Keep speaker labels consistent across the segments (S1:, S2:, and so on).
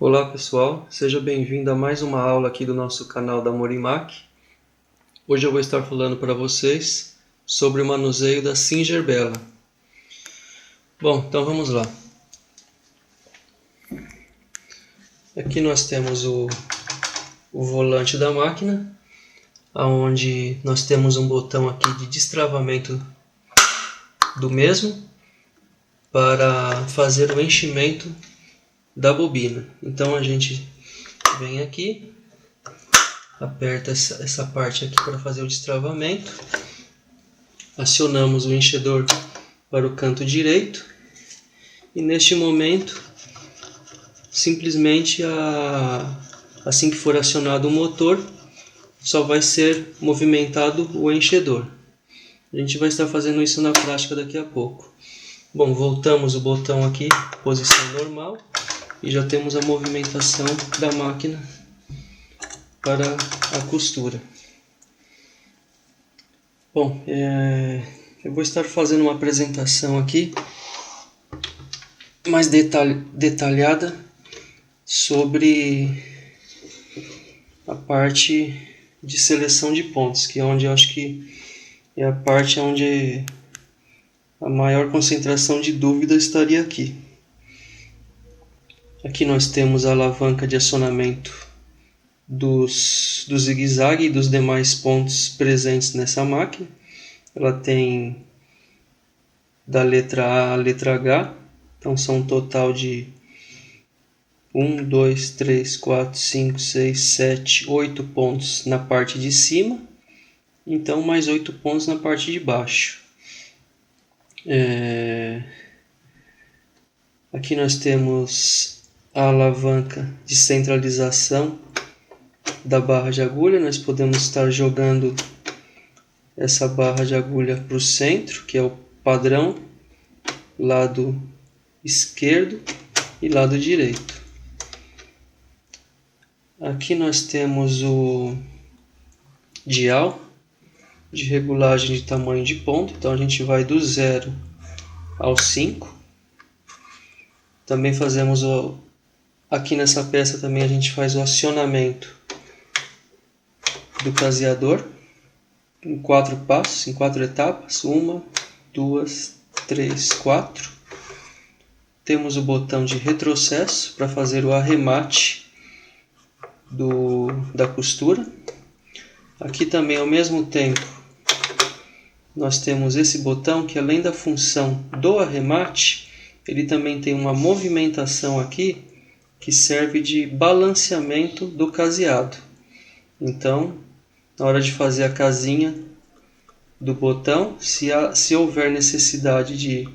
S1: Olá pessoal, seja bem-vindo a mais uma aula aqui do nosso canal da Morimac. Hoje eu vou estar falando para vocês sobre o manuseio da Singer Bella. Bom, então vamos lá. Aqui nós temos o volante da máquina, onde nós temos um botão aqui de destravamento do mesmo para fazer o enchimento da bobina. Então a gente vem aqui, aperta essa parte aqui para fazer o destravamento, acionamos o enchedor para o canto direito e neste momento simplesmente assim que for acionado o motor só vai ser movimentado o enchedor. A gente vai estar fazendo isso na prática daqui a pouco. Bom, voltamos o botão aqui, posição normal, e já temos a movimentação da máquina para a costura. Bom, eu vou estar fazendo uma apresentação aqui mais detalhada sobre a parte de seleção de pontos, que é onde eu acho que é a parte onde a maior concentração de dúvida estaria aqui. Aqui nós temos a alavanca de acionamento do zigue-zague e dos demais pontos presentes nessa máquina. Ela tem da letra A à letra H, então são um total de 1, 2, 3, 4, 5, 6, 7, 8 pontos na parte de cima, então mais 8 pontos na parte de baixo. Aqui nós temos a alavanca de centralização da barra de agulha. Nós podemos estar jogando essa barra de agulha para o centro, que é o padrão, lado esquerdo e lado direito. Aqui nós temos o dial de regulagem de tamanho de ponto, então a gente vai do 0 ao 5. Também fazemos aqui nessa peça também a gente faz o acionamento do caseador em 4 passos, em 4 etapas. 1, 2, 3, 4. Temos o botão de retrocesso para fazer o arremate da costura. Aqui também ao mesmo tempo nós temos esse botão que, além da função do arremate, ele também tem uma movimentação aqui que serve de balanceamento do caseado. Então, na hora de fazer a casinha do botão, se houver necessidade de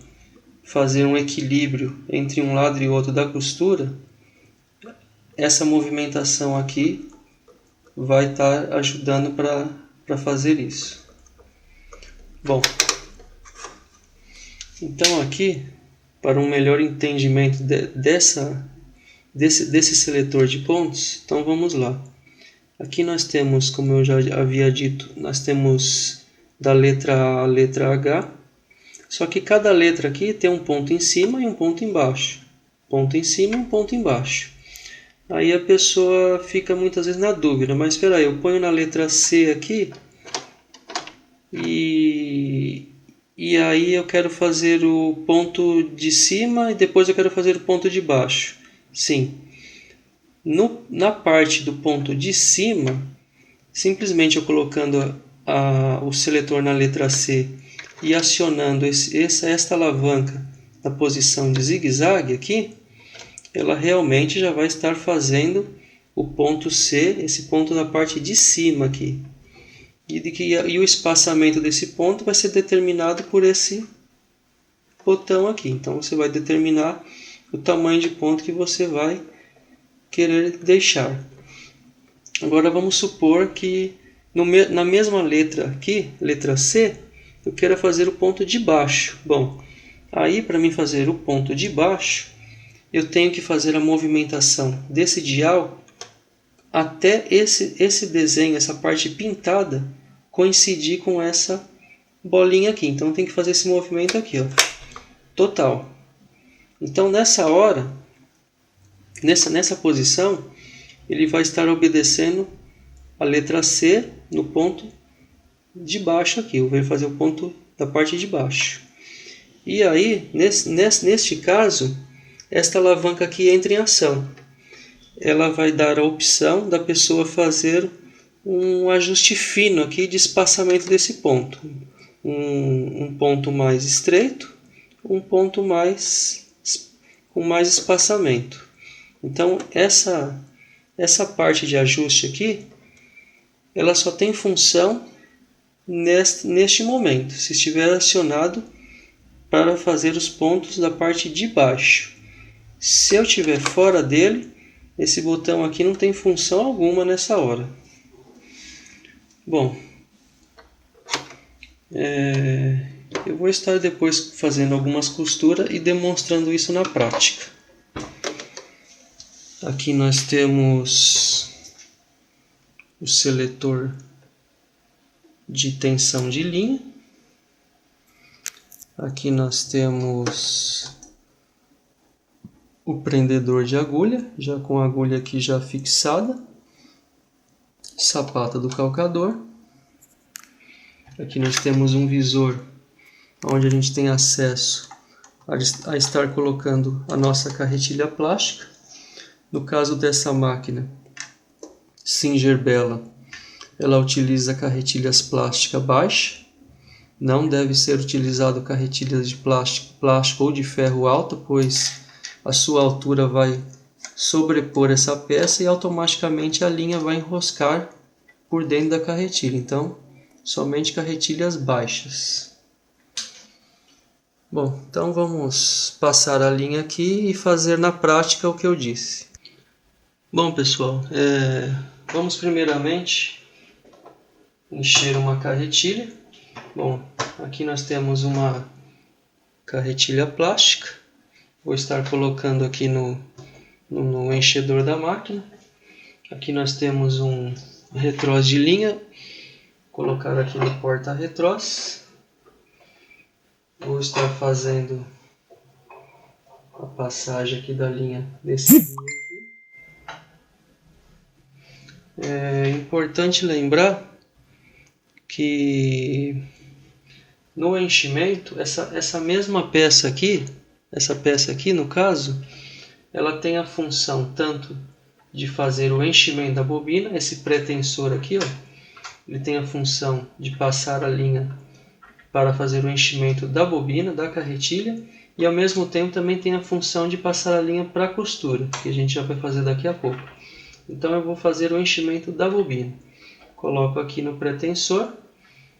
S1: fazer um equilíbrio entre um lado e outro da costura, essa movimentação aqui vai estar ajudando para fazer isso. Bom, então aqui, para um melhor entendimento desse seletor de pontos, então vamos lá. Aqui nós temos, como eu já havia dito, nós temos da letra A à letra H, só que cada letra aqui tem um ponto em cima e um ponto embaixo. Ponto em cima e um ponto embaixo. Aí a pessoa fica muitas vezes na dúvida, mas espera aí, eu ponho na letra C aqui e aí eu quero fazer o ponto de cima e depois eu quero fazer o ponto de baixo. Sim. Na parte do ponto de cima, simplesmente eu colocando o seletor na letra C e acionando esta alavanca na posição de zigue-zague aqui, ela realmente já vai estar fazendo o ponto C, esse ponto na parte de cima aqui. E o espaçamento desse ponto vai ser determinado por esse botão aqui. Então você vai determinar o tamanho de ponto que você vai querer deixar. Agora vamos supor que na mesma letra aqui, letra C, eu quero fazer o ponto de baixo. Bom, aí para mim fazer o ponto de baixo, eu tenho que fazer a movimentação desse dial até esse desenho, essa parte pintada, coincidir com essa bolinha aqui. Então tem que fazer esse movimento aqui, ó, total. Então nessa hora Nessa posição, ele vai estar obedecendo a letra C no ponto de baixo aqui. Eu vou fazer o ponto da parte de baixo. E aí, neste caso, esta alavanca aqui entra em ação. Ela vai dar a opção da pessoa fazer um ajuste fino aqui de espaçamento desse ponto. Um ponto mais estreito, um ponto com mais espaçamento. Então, essa parte de ajuste aqui, ela só tem função neste momento, se estiver acionado para fazer os pontos da parte de baixo. Se eu estiver fora dele, esse botão aqui não tem função alguma nessa hora. Bom, eu vou estar depois fazendo algumas costuras e demonstrando isso na prática. Aqui nós temos o seletor de tensão de linha. Aqui nós temos o prendedor de agulha, já com a agulha aqui já fixada. Sapata do calcador. Aqui nós temos um visor onde a gente tem acesso a estar colocando a nossa carretilha plástica. No caso dessa máquina Singer Bella, ela utiliza carretilhas plástica baixa. Não deve ser utilizado carretilhas de plástico ou de ferro alta, pois a sua altura vai sobrepor essa peça e automaticamente a linha vai enroscar por dentro da carretilha. Então, somente carretilhas baixas. Bom, então vamos passar a linha aqui e fazer na prática o que eu disse. Bom, pessoal, vamos primeiramente encher uma carretilha. Bom, aqui nós temos uma carretilha plástica. Vou estar colocando aqui no enchedor da máquina. Aqui nós temos um retrós de linha. Vou colocar aqui no porta-retrós. Vou estar fazendo a passagem aqui da linha desse aqui. É importante lembrar que no enchimento, essa mesma peça aqui, no caso, ela tem a função tanto de fazer o enchimento da bobina, esse pretensor aqui, ó, ele tem a função de passar a linha para fazer o enchimento da bobina, da carretilha, e ao mesmo tempo também tem a função de passar a linha para a costura, que a gente já vai fazer daqui a pouco. Então eu vou fazer o enchimento da bobina. Coloco aqui no pretensor,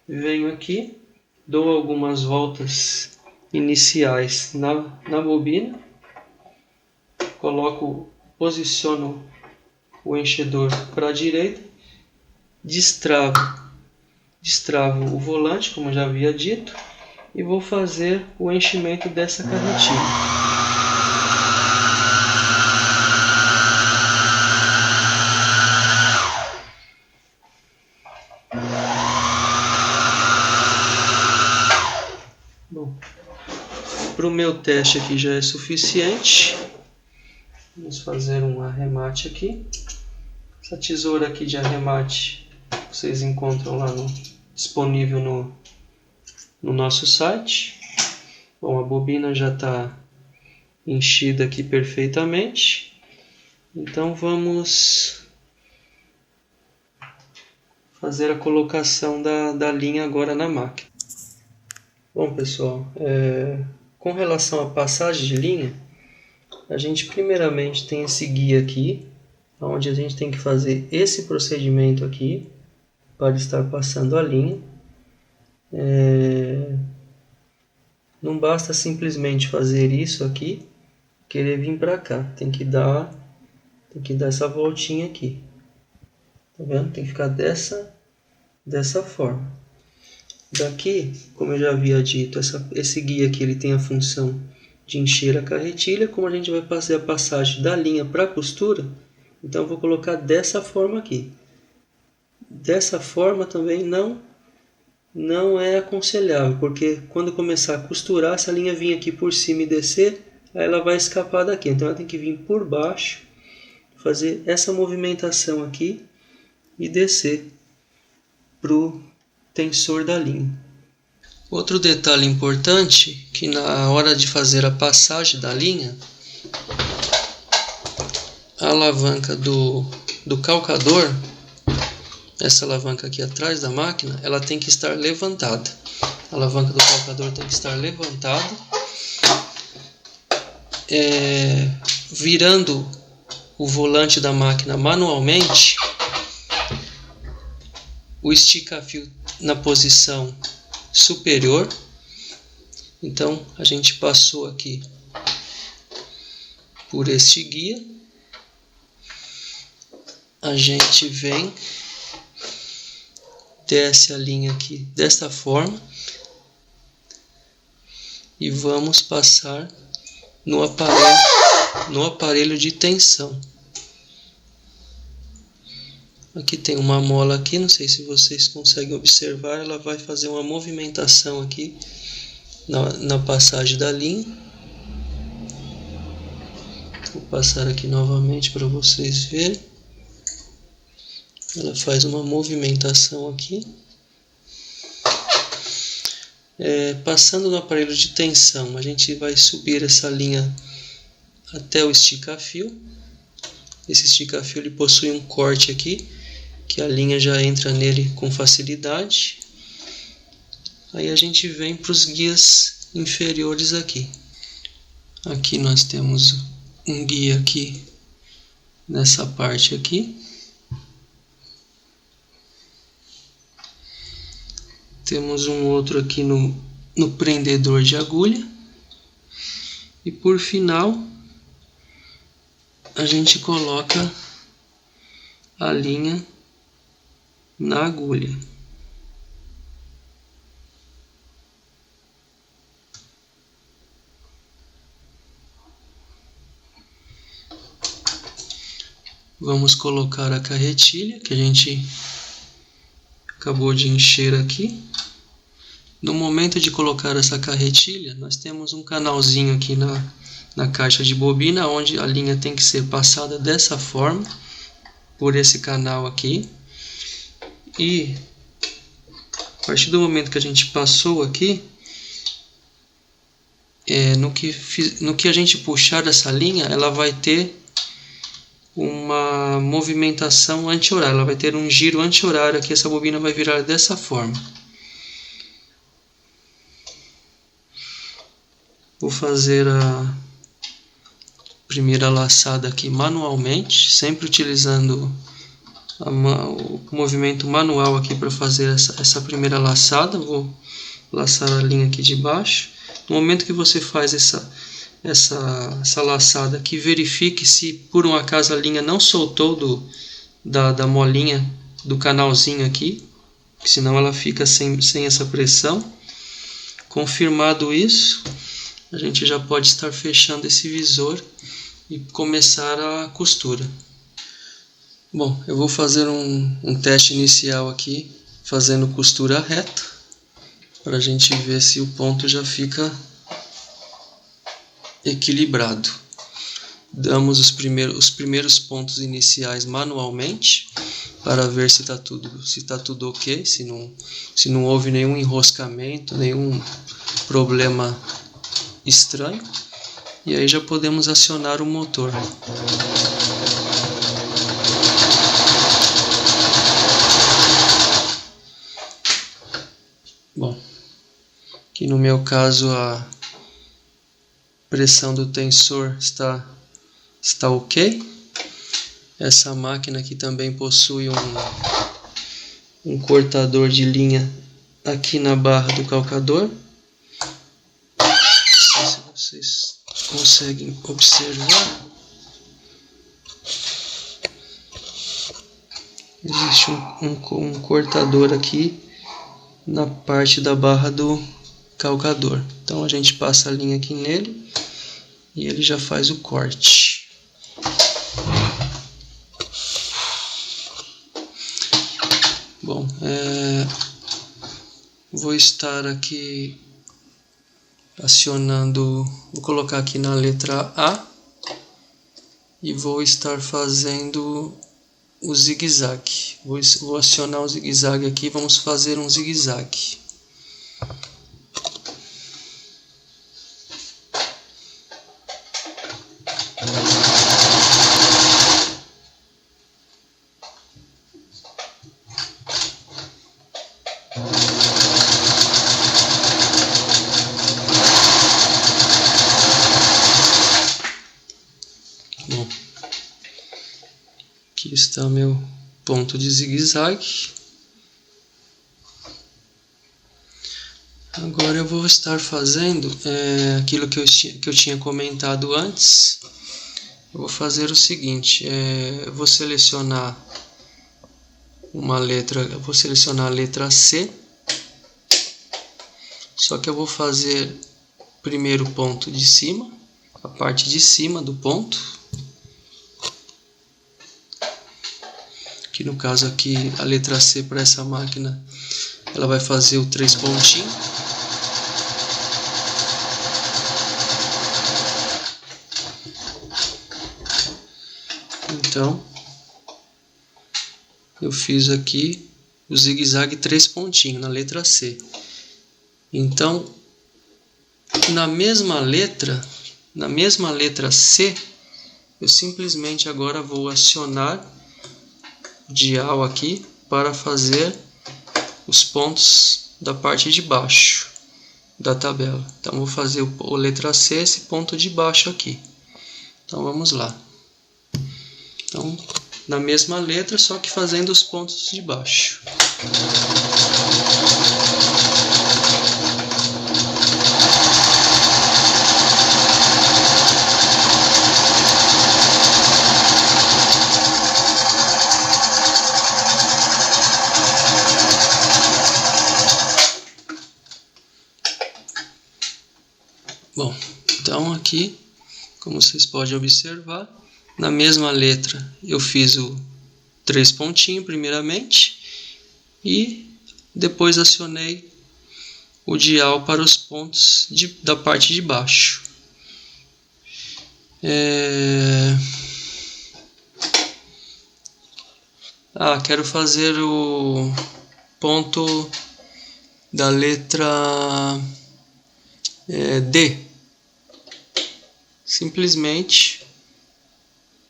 S1: venho aqui, dou algumas voltas iniciais na bobina, posiciono o enchedor para a direita, destravo o volante, como já havia dito, e vou fazer o enchimento dessa carretilha. Para o meu teste aqui já é suficiente. Vamos fazer um arremate aqui. Essa tesoura aqui de arremate vocês encontram lá disponível no nosso site. Bom, a bobina já está enchida aqui perfeitamente. Então vamos fazer a colocação da linha agora na máquina. Bom, pessoal, com relação à passagem de linha, a gente primeiramente tem esse guia aqui, onde a gente tem que fazer esse procedimento aqui para estar passando a linha. Não basta simplesmente fazer isso aqui, querer vir para cá, tem que dar essa voltinha aqui, tá vendo? Tem que ficar dessa forma. Daqui, como eu já havia dito, esse guia aqui ele tem a função de encher a carretilha. Como a gente vai fazer a passagem da linha para a costura, então eu vou colocar dessa forma aqui. Dessa forma também não é aconselhável, porque quando começar a costurar, se a linha vir aqui por cima e descer, aí ela vai escapar daqui. Então ela tem que vir por baixo fazer essa movimentação aqui e descer para o tensor da linha. Outro detalhe importante, que na hora de fazer a passagem da linha, a alavanca do calcador, essa alavanca aqui atrás da máquina, ela tem que estar levantada. A alavanca do calcador tem que estar levantada, virando o volante da máquina manualmente, o estica-fio na posição superior. Então a gente passou aqui por este guia, a gente vem, desce a linha aqui desta forma e vamos passar no aparelho de tensão. Aqui tem uma mola aqui, não sei se vocês conseguem observar, ela vai fazer uma movimentação aqui na passagem da linha. Vou passar aqui novamente para vocês verem. Ela faz uma movimentação aqui. Passando no aparelho de tensão, a gente vai subir essa linha até o estica-fio. Esse estica-fio ele possui um corte aqui, que a linha já entra nele com facilidade. Aí a gente vem para os guias inferiores aqui. Aqui nós temos um guia aqui nessa parte aqui. Temos um outro aqui no prendedor de agulha. E por final, a gente coloca a linha na agulha. Vamos colocar a carretilha que a gente acabou de encher aqui. No momento de colocar essa carretilha, nós temos um canalzinho aqui na caixa de bobina, onde a linha tem que ser passada dessa forma, por esse canal aqui. E a partir do momento que a gente passou aqui, no que a gente puxar essa linha, ela vai ter uma movimentação anti-horária, ela vai ter um giro anti-horário aqui, essa bobina vai virar dessa forma. Vou fazer a primeira laçada aqui manualmente, sempre utilizando o movimento manual aqui para fazer essa primeira laçada. Vou laçar a linha aqui de baixo. No momento que você faz essa laçada aqui, verifique se por um acaso a linha não soltou da molinha do canalzinho aqui, senão ela fica sem essa pressão. Confirmado isso, a gente já pode estar fechando esse visor e começar a costura. Bom, eu vou fazer um teste inicial aqui, fazendo costura reta, para a gente ver se o ponto já fica equilibrado. Damos os primeiros pontos iniciais manualmente, para ver se está tudo ok, se não houve nenhum enroscamento, nenhum problema estranho. E aí já podemos acionar o motor. Bom, aqui no meu caso a pressão do tensor está ok. Essa máquina aqui também possui um cortador de linha aqui na barra do calcador. Não sei se vocês conseguem observar. Existe um cortador aqui na parte da barra do calcador. Então a gente passa a linha aqui nele e ele já faz o corte. Bom, vou estar aqui acionando, vou colocar aqui na letra A e vou estar fazendo o zigue-zague. Vou acionar o zigue-zague aqui, vamos fazer um zigue-zague. Bom, aqui está meu ponto de zigue-zague. Agora eu vou estar fazendo aquilo que eu tinha comentado antes. Eu vou fazer o seguinte, eu vou selecionar uma letra, eu vou selecionar a letra C, só que eu vou fazer primeiro o ponto de cima, a parte de cima do ponto, que no caso aqui a letra C para essa máquina, ela vai fazer o 3 pontinhos. Então, eu fiz aqui o zigue-zague 3 pontinhos na letra C. Então, na mesma letra C, eu simplesmente agora vou acionar o dial aqui para fazer os pontos da parte de baixo da tabela. Então, vou fazer a letra C, esse ponto de baixo aqui. Então, vamos lá. Então, na mesma letra, só que fazendo os pontos de baixo. Bom, então aqui, como vocês podem observar, na mesma letra eu fiz o 3 pontinhos primeiramente e depois acionei o dial para os pontos da parte de baixo. Quero fazer o ponto da letra D. Simplesmente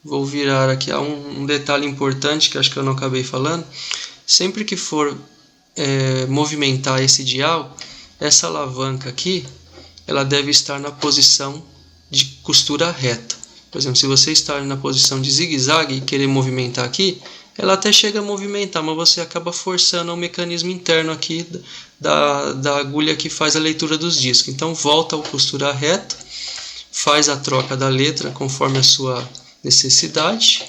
S1: vou virar aqui um detalhe importante que acho que eu não acabei falando. Sempre que for movimentar esse dial, essa alavanca aqui, ela deve estar na posição de costura reta. Por exemplo, se você estar na posição de zigue-zague e querer movimentar aqui, ela até chega a movimentar, mas você acaba forçando o mecanismo interno aqui da agulha que faz a leitura dos discos. Então volta ao costura reta, faz a troca da letra conforme a sua necessidade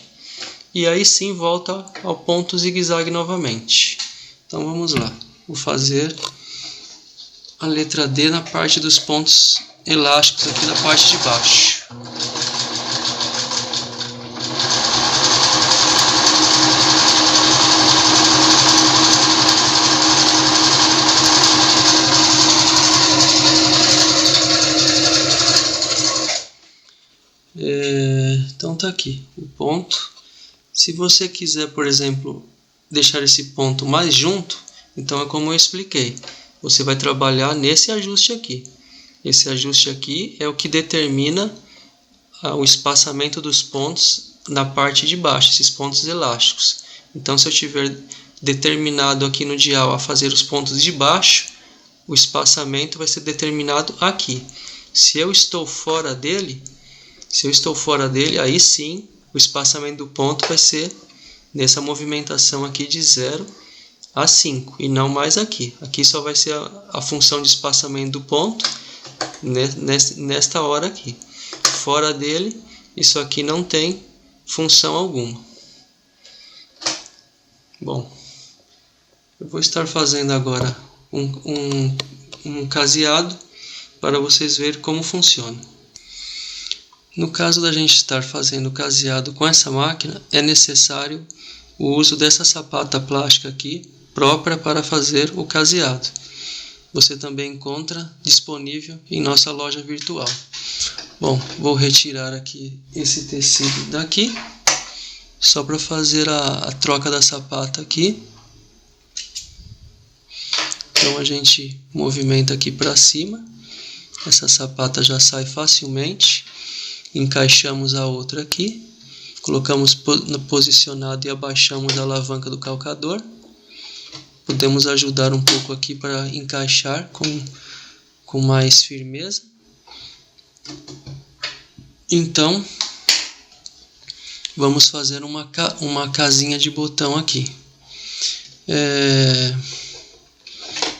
S1: e aí sim volta ao ponto zigue-zague novamente. Então vamos lá, vou fazer a letra D na parte dos pontos elásticos aqui na parte de baixo. Então tá aqui o ponto. Se você quiser, por exemplo, deixar esse ponto mais junto, então é como eu expliquei. Você vai trabalhar nesse ajuste aqui. Esse ajuste aqui é o que determina o espaçamento dos pontos na parte de baixo, esses pontos elásticos. Então, se eu tiver determinado aqui no dial a fazer os pontos de baixo, o espaçamento vai ser determinado aqui. Se eu estou fora dele, aí sim o espaçamento do ponto vai ser nessa movimentação aqui de 0 a 5 e não mais aqui. Aqui só vai ser a função de espaçamento do ponto nesta hora aqui. Fora dele, isso aqui não tem função alguma. Bom, eu vou estar fazendo agora um caseado para vocês verem como funciona. No caso da gente estar fazendo caseado com essa máquina, é necessário o uso dessa sapata plástica aqui, própria para fazer o caseado. Você também encontra disponível em nossa loja virtual. Bom, vou retirar aqui esse tecido daqui, só para fazer a troca da sapata aqui. Então a gente movimenta aqui para cima, essa sapata já sai facilmente, encaixamos a outra aqui, colocamos posicionado e abaixamos a alavanca do calcador. Podemos ajudar um pouco aqui para encaixar com mais firmeza. Então, vamos fazer uma casinha de botão aqui.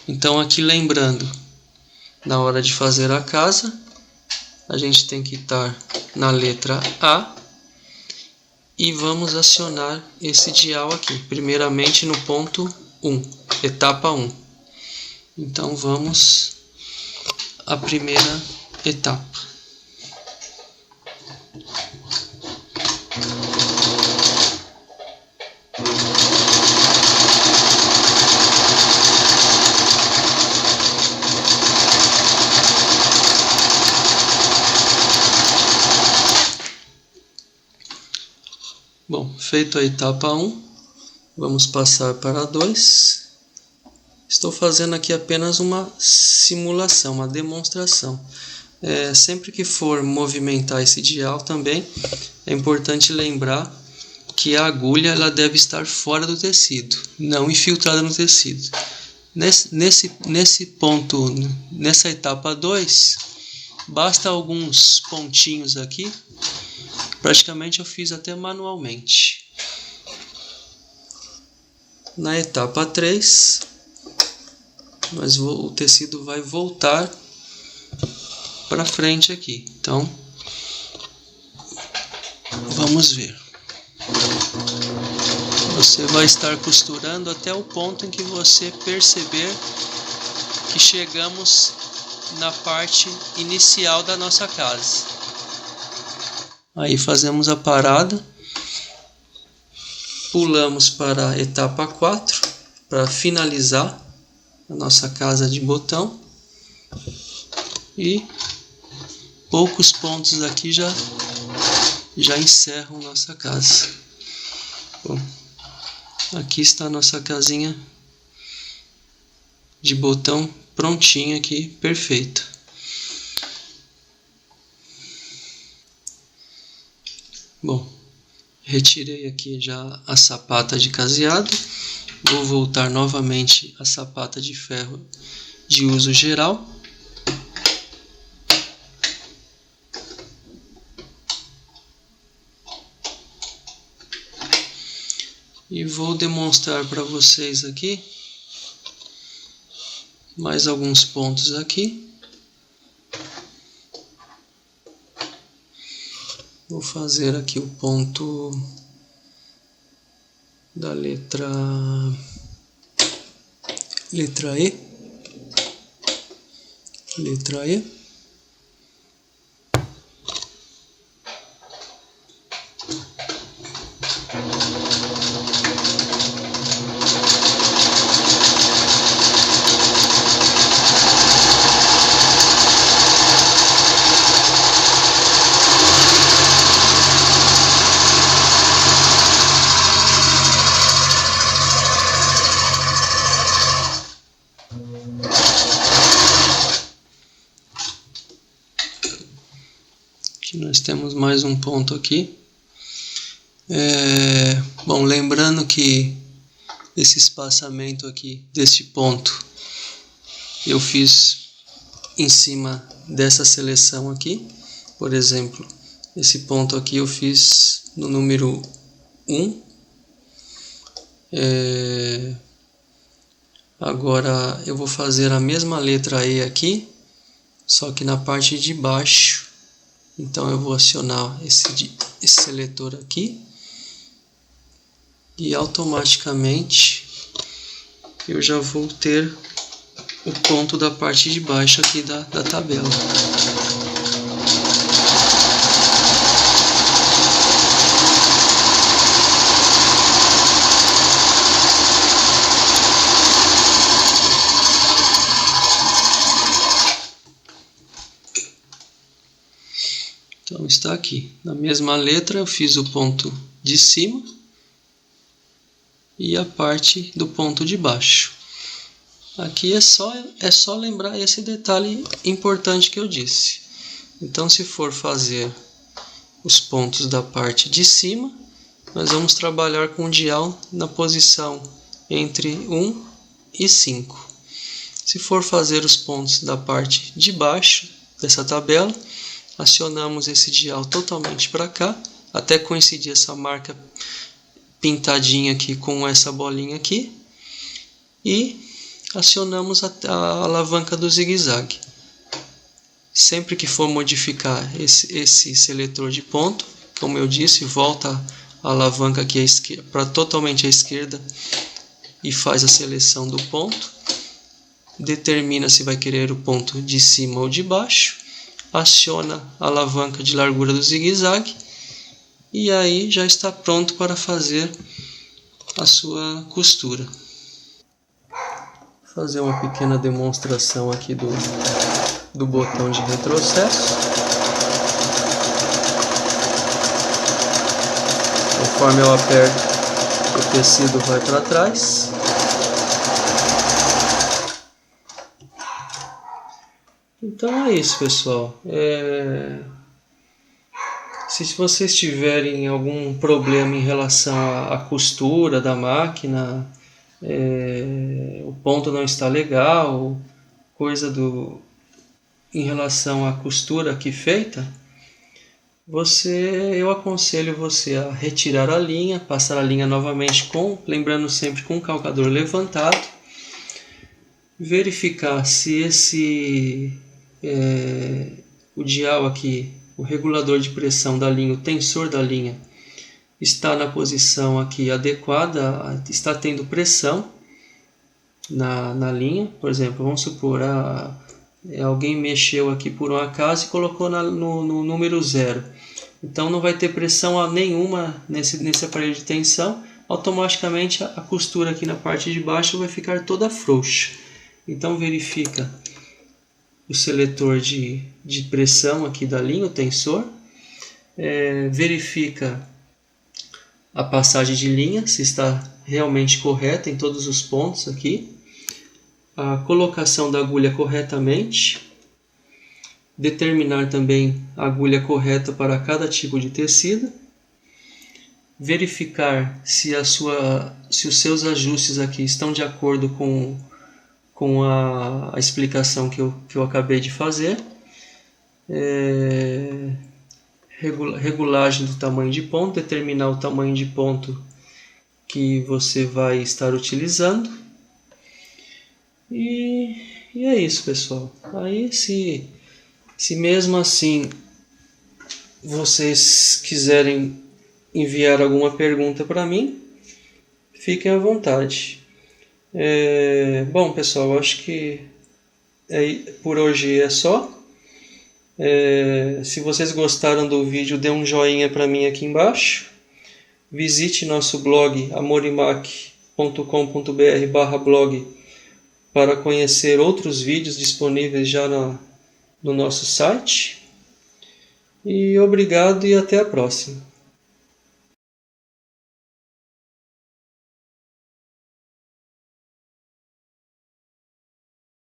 S1: Então, aqui lembrando, na hora de fazer a casa, a gente tem que estar na letra A e vamos acionar esse dial aqui, primeiramente no ponto 1, etapa 1. Então, vamos à primeira etapa. Bom, feito a etapa 1, vamos passar para a 2. Estou fazendo aqui apenas uma simulação, uma demonstração. Sempre que for movimentar esse dial também, é importante lembrar que a agulha ela deve estar fora do tecido, não infiltrada no tecido. Nesse ponto, nessa etapa 2, basta alguns pontinhos aqui. Praticamente eu fiz até manualmente. Na etapa 3, o tecido vai voltar para frente aqui. Então, vamos ver. Você vai estar costurando até o ponto em que você perceber que chegamos na parte inicial da nossa casa. Aí fazemos a parada, pulamos para a etapa 4 para finalizar a nossa casa de botão e poucos pontos aqui já encerram nossa casa. Bom, aqui está a nossa casinha de botão prontinha aqui, perfeita. Bom, retirei aqui já a sapata de caseado, vou voltar novamente à sapata de ferro de uso geral. E vou demonstrar para vocês aqui mais alguns pontos aqui. Vou fazer aqui o ponto da letra E. Letra E. Nós temos mais um ponto aqui. Bom, lembrando que esse espaçamento aqui deste ponto eu fiz em cima dessa seleção aqui. Por exemplo, esse ponto aqui eu fiz no número 1. Agora eu vou fazer a mesma letra E aqui, só que na parte de baixo. Então eu vou acionar esse seletor aqui e automaticamente eu já vou ter o ponto da parte de baixo aqui da tabela. está aqui. Na mesma letra eu fiz o ponto de cima e a parte do ponto de baixo. Aqui é só lembrar esse detalhe importante que eu disse. Então, se for fazer os pontos da parte de cima, nós vamos trabalhar com o dial na posição entre 1 e 5. Se for fazer os pontos da parte de baixo dessa tabela, acionamos esse dial totalmente para cá, até coincidir essa marca pintadinha aqui com essa bolinha aqui, e acionamos a alavanca do zigue-zague. Sempre que for modificar esse seletor de ponto, como eu disse, volta a alavanca aqui para totalmente à esquerda e faz a seleção do ponto. Determina se vai querer o ponto de cima ou de baixo. Aciona a alavanca de largura do zigue-zague e aí já está pronto para fazer a sua costura. Vou fazer uma pequena demonstração aqui do botão de retrocesso. Conforme eu aperto, o tecido vai para trás. Então é isso, pessoal. Se vocês tiverem algum problema em relação à costura da máquina, o ponto não está legal, em relação à costura aqui feita, eu aconselho você a retirar a linha, passar a linha novamente lembrando sempre com o calcador levantado, verificar se o dial aqui, o regulador de pressão da linha, o tensor da linha, está na posição aqui adequada, está tendo pressão na linha. Por exemplo, vamos supor, alguém mexeu aqui por um acaso e colocou no número 0. Então não vai ter pressão nenhuma nesse aparelho de tensão. Automaticamente a costura aqui na parte de baixo vai ficar toda frouxa. Então verifica o seletor de pressão aqui da linha, o tensor. Verifica a passagem de linha, se está realmente correta em todos os pontos aqui. A colocação da agulha corretamente. Determinar também a agulha correta para cada tipo de tecido. Verificar se os seus ajustes aqui estão de acordo com a explicação que eu acabei de fazer. Regulagem do tamanho de ponto, determinar o tamanho de ponto que você vai estar utilizando. E é isso, pessoal. Aí se mesmo assim vocês quiserem enviar alguma pergunta para mim, fiquem à vontade. Bom, pessoal, acho que por hoje é só. Se vocês gostaram do vídeo, dê um joinha para mim aqui embaixo. Visite nosso blog amorimac.com.br/blog para conhecer outros vídeos disponíveis já no nosso site. E obrigado e até a próxima.